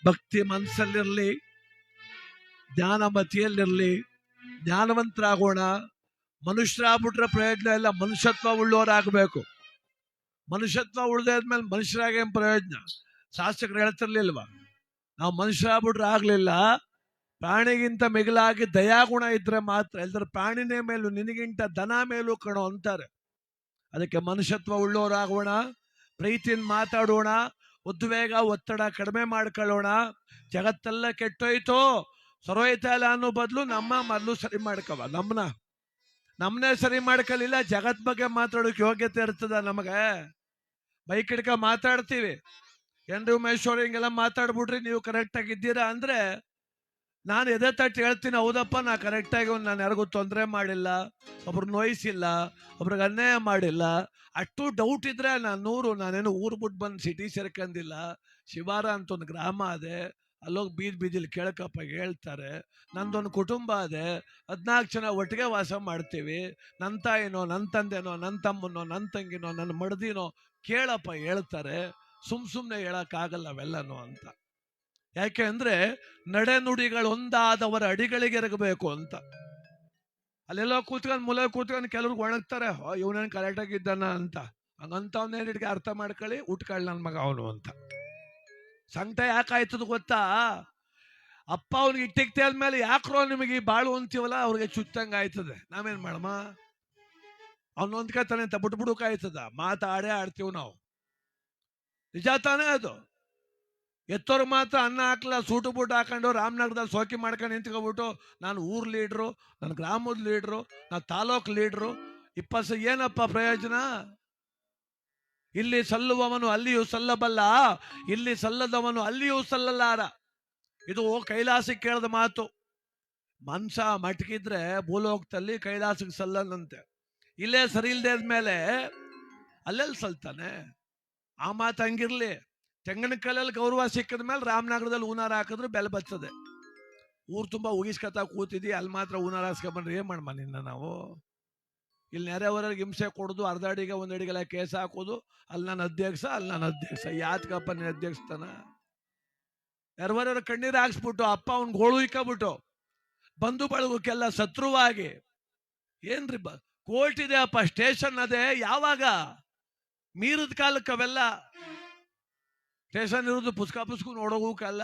ಭಕ್ತಿ ಮನಸ್ಸಲ್ಲಿರಲಿ, ಜ್ಞಾನ ಮತಿಯಲ್ಲಿರಲಿ, ಜ್ಞಾನವಂತರಾಗೋಣ. ಮನುಷ್ಯರಾಗ್ಬಿಟ್ರೆ ಪ್ರಯೋಜನ ಇಲ್ಲ, ಮನುಷ್ಯತ್ವ ಉಳ್ಳೋರಾಗಬೇಕು. ಮನುಷ್ಯತ್ವ ಉಳ್ದಾದ್ಮೇಲೆ ಮನುಷ್ಯರಾಗ ಪ್ರಯೋಜನ? ಶಾಸ್ತ್ರಗಳು ಹೇಳ್ತಿರ್ಲಿಲ್ವಾ, ನಾವು ಮನುಷ್ಯರಾಗ್ಬಿಟ್ರೆ ಆಗ್ಲಿಲ್ಲ, ಪ್ರಾಣಿಗಿಂತ ಮಿಗಿಲಾಗಿ ದಯಾಗುಣ ಇದ್ರೆ ಮಾತ್ರ. ಇಲ್ದ್ರೆ ಪ್ರಾಣಿನೇ ಮೇಲೂ ನಿನಗಿಂತ ದನ ಮೇಲೂ ಕಣೋ ಅಂತಾರೆ. ಅದಕ್ಕೆ ಮನುಷ್ಯತ್ವ ಉಳ್ಳೋರಾಗೋಣ, ಪ್ರೀತಿಯಿಂದ ಮಾತಾಡೋಣ, ಉದ್ವೇಗ ಒತ್ತಡ ಕಡಿಮೆ ಮಾಡ್ಕೊಳ್ಳೋಣ. ಜಗತ್ತೆಲ್ಲ ಕೆಟ್ಟೋಯ್ತು, ಸರೋಯ್ತಾ ಇಲ್ಲ ಅನ್ನೋ ಬದಲು ನಮ್ಮ ಮೊದಲು ಸರಿ ಮಾಡ್ಕವ. ನಮ್ಮನ್ನೇ ಸರಿ ಮಾಡ್ಕೊಳ್ಳಿಲ್ಲ, ಜಗತ್ ಬಗ್ಗೆ ಮಾತಾಡೋಕೆ ಯೋಗ್ಯತೆ ಇರ್ತದ ನಮಗೆ? ಬೈಕ್ ಹಿಡ್ಕ ಮಾತಾಡ್ತೀವಿ, ಏನ್ರಿ ಉಮೇಶ್ವರ್ ಹಿಂಗೆಲ್ಲ ಮಾತಾಡ್ಬಿಟ್ರಿ, ನೀವು ಕರೆಕ್ಟಾಗಿ ಇದ್ದೀರಾ ಅಂದ್ರೆ ನಾನು ಎದೆ ತಟ್ಟು ಹೇಳ್ತೀನಿ, ಹೌದಪ್ಪ ನಾ ಕರೆಕ್ಟಾಗಿ ನಾನು ಯಾರಿಗೂ ತೊಂದರೆ ಮಾಡಿಲ್ಲ, ಒಬ್ರು ನೋಯಿಸಿಲ್ಲ, ಒಬ್ರಿಗೆ ಅನ್ಯಾಯ ಮಾಡಿಲ್ಲ. ಅಷ್ಟು ಡೌಟ್ ಇದ್ರೆ ನಾನೇನು ಊರು ಬಿಟ್ಟು ಬಂದು ಸಿಟಿ ಸೇರ್ಕೊಂಡಿಲ್ಲ. ಶಿವಾರ ಅಂತ ಒಂದು ಗ್ರಾಮ ಅದೇ, ಅಲ್ಲೋಗಿ ಬೀದಿಲಿ ಕೇಳಕಪ್ಪ ಹೇಳ್ತಾರೆ. ನಂದೊಂದು ಕುಟುಂಬ ಅದೇ, 14 ಜನ ಒಟ್ಟಿಗೆ ವಾಸ ಮಾಡ್ತೀವಿ. ನನ್ನ ತಾಯಿನೋ, ನನ್ನ ತಂದೆನೋ, ನನ್ನ ತಮ್ಮನೋ, ನನ್ನ ತಂಗಿನೋ, ನನ್ನ ಮಡದಿನೋ ಕೇಳಪ್ಪ ಹೇಳ್ತಾರೆ. ಸುಮ್ಮನೆ ಹೇಳಕ್ಕಾಗಲ್ಲ ಅವೆಲ್ಲನೋ ಅಂತ. ಯಾಕೆ ಅಂದ್ರೆ ನಡೆ ನುಡಿಗಳು ಒಂದಾದವರ ಅಡಿಗಳಿಗೆ ಎರಗಬೇಕು ಅಂತ. ಅಲ್ಲೆಲ್ಲೋ ಕೂತ್ಕೊಂಡು ಮೂಲೆ ಕೂತ್ಕೊಂಡು ಕೆಲವ್ರಿಗೆ ಒಣಗ್ತಾರೆ, ಇವನೇನು ಕರೆಕ್ಟಾಗಿದ್ದಾನ ಅಂತ. ಹಂಗಂತವನ್ನೇನಿಟ್ಟಿಗೆ ಅರ್ಥ ಮಾಡ್ಕೊಳ್ಳಿ, ಉಟ್ಕೊಳ್ಳಿ ನನ್ನ ಮಗ ಅವನು ಅಂತ. ಸಂಕಟ ಯಾಕಾಯ್ತದ ಗೊತ್ತಾ? ಅಪ್ಪ ಅವ್ನಿಗೆ ಇಟ್ಟಿಕ್ತೆ ಆದ್ಮೇಲೆ ಯಾಕ್ರೋ ನಿಮಗೆ ಈ ಬಾಳು ಅಂತೀವಲ್ಲ, ಅವ್ರಿಗೆ ಚುಚ್ಚಂಗ ಆಯ್ತದೆ. ನಾವೇನ್ ಮಾಡಮ್ಮ, ಅವನೊಂದ್ಕತಾನೆ ಅಂತ ಬಿಟ್ಬಿಡುಕಾಯ್ತದ. ಮಾತಾಡೇ ಆಡ್ತೀವಿ ನಾವು, ನಿಜ ತಾನೇ ಅದು. ಎತ್ತೋರ್ ಮಾತ್ರ ಅನ್ನ ಹಾಕ್ಲ ಸೂಟು ಬೂಟು ಹಾಕೊಂಡು ರಾಮನಗರದಲ್ಲಿ ಸೋಕಿ ಮಾಡ್ಕೊಂಡು ನಿಂತ್ಕೊಬಿಟ್ಟು ನಾನು ಊರ್ ಲೀಡ್ರು, ನನ್ನ ಗ್ರಾಮದ ಲೀಡ್ರು, ನಾನು ತಾಲೂಕ್ ಲೀಡ್ರು, 20 ಏನಪ್ಪ ಪ್ರಯೋಜನ? ಇಲ್ಲಿ ಸಲ್ಲುವವನು ಅಲ್ಲಿಯೂ ಸಲ್ಲಬಲ್ಲ, ಇಲ್ಲಿ ಸಲ್ಲದವನು ಅಲ್ಲಿಯೂ ಸಲ್ಲಲಾರ. ಇದು ಕೈಲಾಸಕ್ಕೆ ಕೇಳದ ಮಾತು. ಮನ್ಸ ಮಟಕಿದ್ರೆ ಭೂಲೋಕದಲ್ಲಿ ಕೈಲಾಸಕ್ಕೆ ಸಲ್ಲನಂತೆ. ಇಲ್ಲೇ ಸರಿ ಇಲ್ದೇ ಇದ್ಮೇಲೆ ಅಲ್ಲೆಲ್ಲಿ ಸಲ್ತಾನೆ? ಆ ಮಾತು ಹಂಗಿರ್ಲಿ. ತೆಂಗಿನಕಾಯಲ್ಲಿ ಗೌರವ ಸಿಕ್ಕಿದ ಮೇಲೆ ರಾಮನಗರದಲ್ಲಿ ಹೂನಾರ ಹಾಕಿದ್ರೆ ಬೆಲೆ ಬರ್ತದೆ. ಊರು ತುಂಬ ಉಗಿಸ್ಕೊತಾ ಕೂತಿದ್ದಿ, ಅಲ್ಲಿ ಮಾತ್ರ ಹೂನಾರ ಹಾಸ್ಕೊಂಡ್ಬಂದ್ರೆ ಏನ್ ಮಾಡಮ್ಮ ನಿನ್ನ ನಾವು? ಇಲ್ಲಿ ನೆರೆಹೊರೆಗೆ ಹಿಂಸೆ ಕೊಡೋದು, ಅರ್ಧ ಅಡಿಗೆ ಒಂದು ಅಡಿಗೆಲ್ಲ ಕೇಸ್ ಹಾಕೋದು, ಅಲ್ಲಿ ನಾನು ಅಧ್ಯಕ್ಷ. ಯಾತ್ಕಪ್ಪ ನೀನು ಅಧ್ಯಕ್ಷತನ? ನೆರೆಹೊರೆಯವ್ರ ಕಣ್ಣೀರು ಹಾಕ್ಸ್ಬಿಟ್ಟು ಅಪ್ಪ ಅವ್ನ ಗೋಳು ಇಕ್ಕಬಿಟ್ಟು ಬಂಧು ಬಳಗಕ್ಕೆಲ್ಲ ಶತ್ರುವಾಗಿ ಏನ್ರಿ ಕೋರ್ಟ್ ಇದೆ ಅಪ್ಪ, ಸ್ಟೇಷನ್ ಅದೇ. ಯಾವಾಗ ಮೀರಿದ ಕಾಲಕ್ಕೆ ಅವೆಲ್ಲ ಸ್ಟೇಷನ್ ಇರೋದು ಪುಸ್ಕು ನೋಡೋಗಲ್ಲ.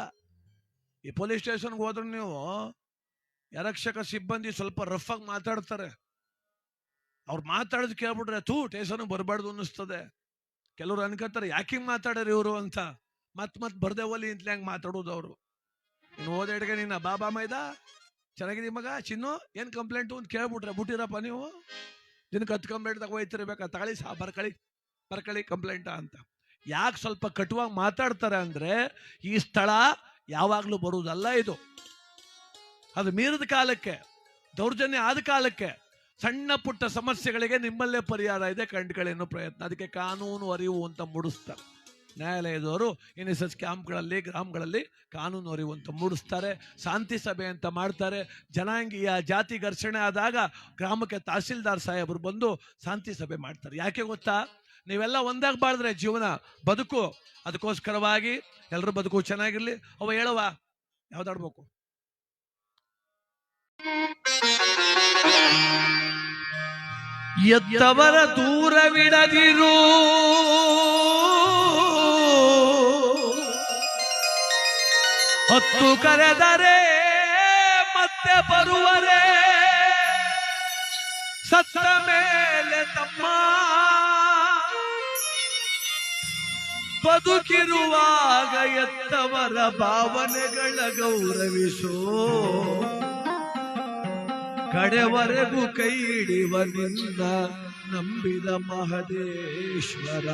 ಈ ಪೊಲೀಸ್ ಸ್ಟೇಷನ್ಗೆ ಹೋದ್ರೆ ನೀವು ಆರಕ್ಷಕ ಸಿಬ್ಬಂದಿ ಸ್ವಲ್ಪ ರಫ್ ಆಗಿ ಮಾತಾಡ್ತಾರೆ. ಅವ್ರು ಮಾತಾಡೋದು ಕೇಳ್ಬಿಟ್ರೆ ಸ್ಟೇಷನ್ಗೆ ಬರಬಾರ್ದು ಅನ್ನಿಸ್ತದೆ. ಕೆಲವ್ರು ಅನ್ಕೋತಾರೆ ಯಾಕಿಂಗ್ ಮಾತಾಡ್ರಿ ಇವರು ಅಂತ. ಮತ್ ಬರ್ದೆ ಒಲಿ ಇಂತಲೇ ಹಂಗೆ ಮಾತಾಡೋದು ಅವರು. ಇನ್ನು ಓದೇಡ್ಗೆ ನಿನ್ನ ಬಾಬಾ ಮೈದಾ ಚೆನ್ನಾಗಿದೆ ಮಗ ಚಿನ್ನು, ಏನ್ ಕಂಪ್ಲೇಂಟು ಅಂತ ಕೇಳ್ಬಿಟ್ರೆ ಬಿಟ್ಟಿರಪ್ಪ ನೀವು ದಿನಕ್ಕೆ 10 ಕಂಪ್ಲೇಂಟ್ ತಗೋಯ್ತಿರ್ಬೇಕಾ? ತಗೊಳ್ಳಿ ಬರ್ಕಳಿ ಕಂಪ್ಲೇಂಟ ಅಂತ. ಯಾಕೆ ಸ್ವಲ್ಪ ಕಟುವಾಗಿ ಮಾತಾಡ್ತಾರೆ ಅಂದ್ರೆ ಈ ಸ್ಥಳ ಯಾವಾಗ್ಲೂ ಬರುವುದಲ್ಲ ಇದು. ಅದು ಮೀರಿದ ಕಾಲಕ್ಕೆ, ದೌರ್ಜನ್ಯ ಆದ ಕಾಲಕ್ಕೆ, ಸಣ್ಣ ಪುಟ್ಟ ಸಮಸ್ಯೆಗಳಿಗೆ ನಿಮ್ಮಲ್ಲೇ ಪರಿಹಾರ ಇದೆ, ಕಂಡುಗಳೇನೋ ಪ್ರಯತ್ನ. ಅದಕ್ಕೆ ಕಾನೂನು ಅರಿವು ಅಂತ ಮೂಡಿಸ್ತಾರೆ ನ್ಯಾಯಾಲಯದವರು. NSS ಕ್ಯಾಂಪ್ಗಳಲ್ಲಿ, ಗ್ರಾಮಗಳಲ್ಲಿ ಕಾನೂನು ಅರಿವು ಅಂತ ಮೂಡಿಸ್ತಾರೆ. ಶಾಂತಿ ಸಭೆ ಅಂತ ಮಾಡ್ತಾರೆ. ಜನಾಂಗೀಯ ಜಾತಿ ಘರ್ಷಣೆ ಆದಾಗ ಗ್ರಾಮಕ್ಕೆ ತಹಸೀಲ್ದಾರ್ ಸಾಹೇಬರು ಬಂದು ಶಾಂತಿ ಸಭೆ ಮಾಡ್ತಾರೆ. ಯಾಕೆ ಗೊತ್ತಾ? ನೀವೆಲ್ಲ ಒಂದಾಗಿ ಬಾಳಿದ್ರೆ ಜೀವನ ಬದುಕು. ಅದಕ್ಕೋಸ್ಕರವಾಗಿ ಎಲ್ಲರೂ ಬದುಕು ಚೆನ್ನಾಗಿರ್ಲಿ. ಅವ ಹೇಳುವ ಯಾವ್ದಾಡ್ಬೇಕು? ಎತ್ತವರ ದೂರವಿಡದಿರು, ಹೊತ್ತು ಕರೆದರೆ ಮತ್ತೆ ಬರುವರೆ, ಸತ್ತ ಮೇಲೆ ತಮ್ಮ ಬದುಕಿರುವಾಗ ಎತ್ತವರ ಭಾವನೆಗಳ ಗೌರವಿಸೋ, ಕಡೆವರೆಗೂ ಕೈ ಹಿಡಿವ ನಿನ್ನ ನಂಬಿದ ಮಹದೇಶ್ವರ.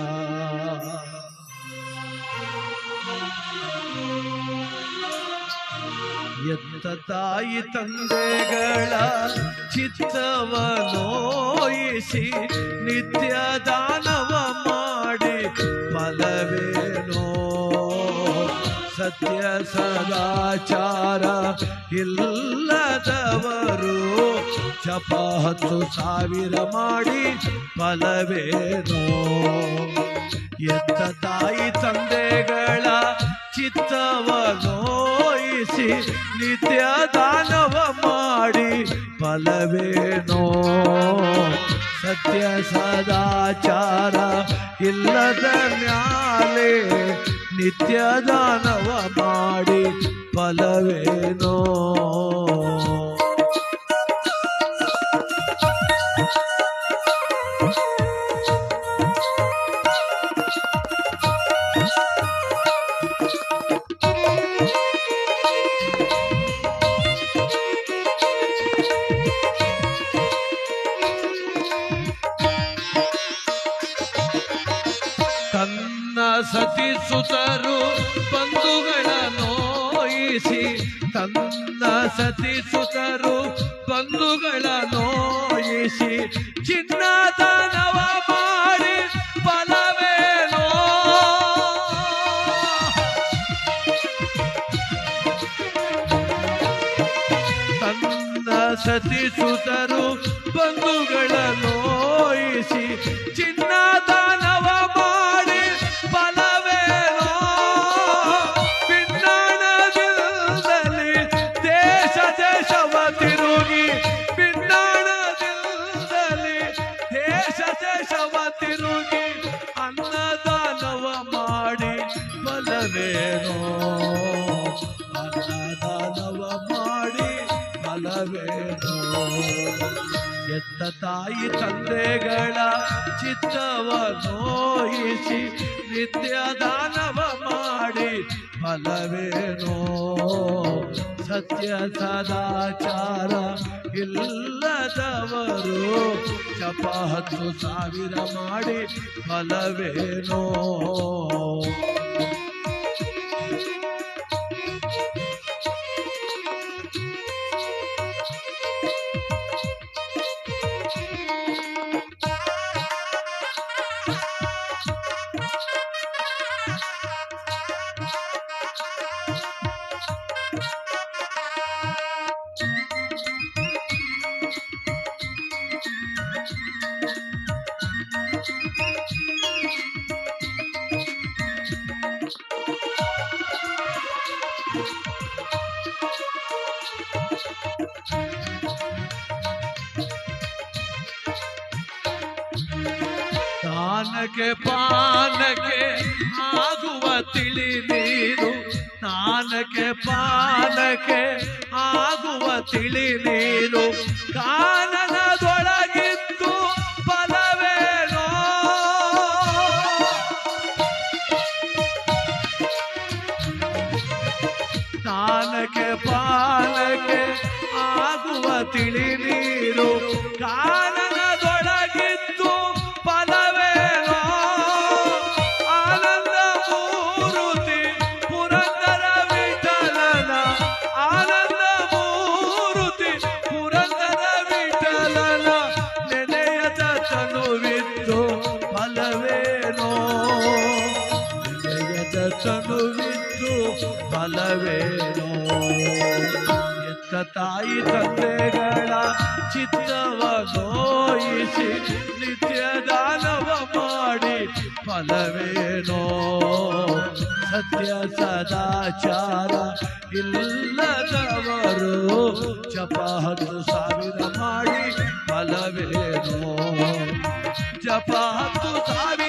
ಎತ್ತ ತಾಯಿ ತಂದೆಗಳ ಚಿತ್ತವ ನೋಯಿಸಿ ನಿತ್ಯ ದಾನವ ಮಾಡಿ ಫಲವೇನೋ? ಸತ್ಯ ಸದಾಚಾರ ಇಲ್ಲದವರು ಜಪ 10,000 ಮಾಡಿ ಫಲವೇನೋ? ಎತ್ತ ತಾಯಿ ತಂದೆಗಳ ಚಿತ್ತವನೋಯಿಸಿ ನಿತ್ಯ ದಾನವ ಮಾಡಿ ಫಲವೇನೋ ಸತ್ಯ ಸದಾಚಾರ ಇಲ್ಲದ ಮ್ಯಾಲೆ ನಿತ್ಯ ದಾನವ ಮಾಡಿ ಫಲವೇನೋ ತನ್ನ ಸತಿಸುತರು ಬಂಧುಗಳ ನೋಯಿಸಿ ತನ್ನ ಸತಿಸುತರು ಬಂಧುಗಳ ನೋಯಿಸಿ ಚಿನ್ನದಾನವ ಮಾಡಿ ಫಲವೇನೋ ತನ್ನ ಸತಿಸುತರು ಬಂಧುಗಳ ನೋಯಿಸಿ ಚಿನ್ನದಾನವ ಮಾಡಿ ಫಲವೇನೋ ಪಿನ್ನಾಣದಿಂದಲೇ ದೇಶ ದೇಶವ ತಿರುಗಿ ಪಿನ್ನಾಣದಿಂದಲೇ ದೇಶ ದೇಶವ ತಿರುಗಿ ಅನ್ನದಾನವ ಮಾಡಿ ಫಲವೇನೋ ಅನ್ನದಾನವ ಮಾಡಿ ಫಲವೇನೋ ಎತ್ತ ತಾಯಿ ತಂದೆಗಳ ಚಿತ್ತವ ನೋಯಿಸಿ ನಿತ್ಯ ದಾನವ ಮಾಡಿ ಫಲವೇನೋ ಸತ್ಯ ಸದಾಚಾರ ಇಲ್ಲದವರು ಜಪ 10,000 ಮಾಡಿ ಫಲವೇನೋ ದಾನಕ್ಕೆ ಪಾನಕ್ಕೆ ಆಗುವ ತಿಳಿ ನೀರು ಸ್ನಾನಕ್ಕೆ ಪಾನಕ್ಕೆ ಆಗುವ ತಿಳಿ ನೀರು ಕಾನನದೊಳಗಿದ್ದು ಫಲವೇನೋ ಸ್ನಾನಕ್ಕೆ ಪಾನಕ್ಕೆ ಆಗುವ ತಿಳಿ ನೀರು ಕಾನನದೊಳಗಿದ್ದು ಫಲವೇನೋ ಆನಂದ ಮೂರುತಿ ಪುರಂದರ ವಿಠಲನ ಆನಂದ ಮೂರುತಿ ಪುರಂದರ ವಿಠಲನ ನೆನೆಯದ ತನುವಿದ್ದು ಫಲವೇನೋ ನೆನೆಯದ ತನುವಿದ್ದು ಫಲವೇನೋ ಎತ್ತ ತಾಯಿ ತಂದೆಗಳ ಚಿತ್ತವ ನೋಯಿಸಿ ನಿತ್ಯ ದಾನವ ಮಾಡಿ ಫಲವೇನೋ ಸತ್ಯ ಸದಾಚಾರ ಇಲ್ಲದವರು ಜಪ 10,000 ಮಾಡಿ ಫಲವೇನೋ ಜಪ 10,000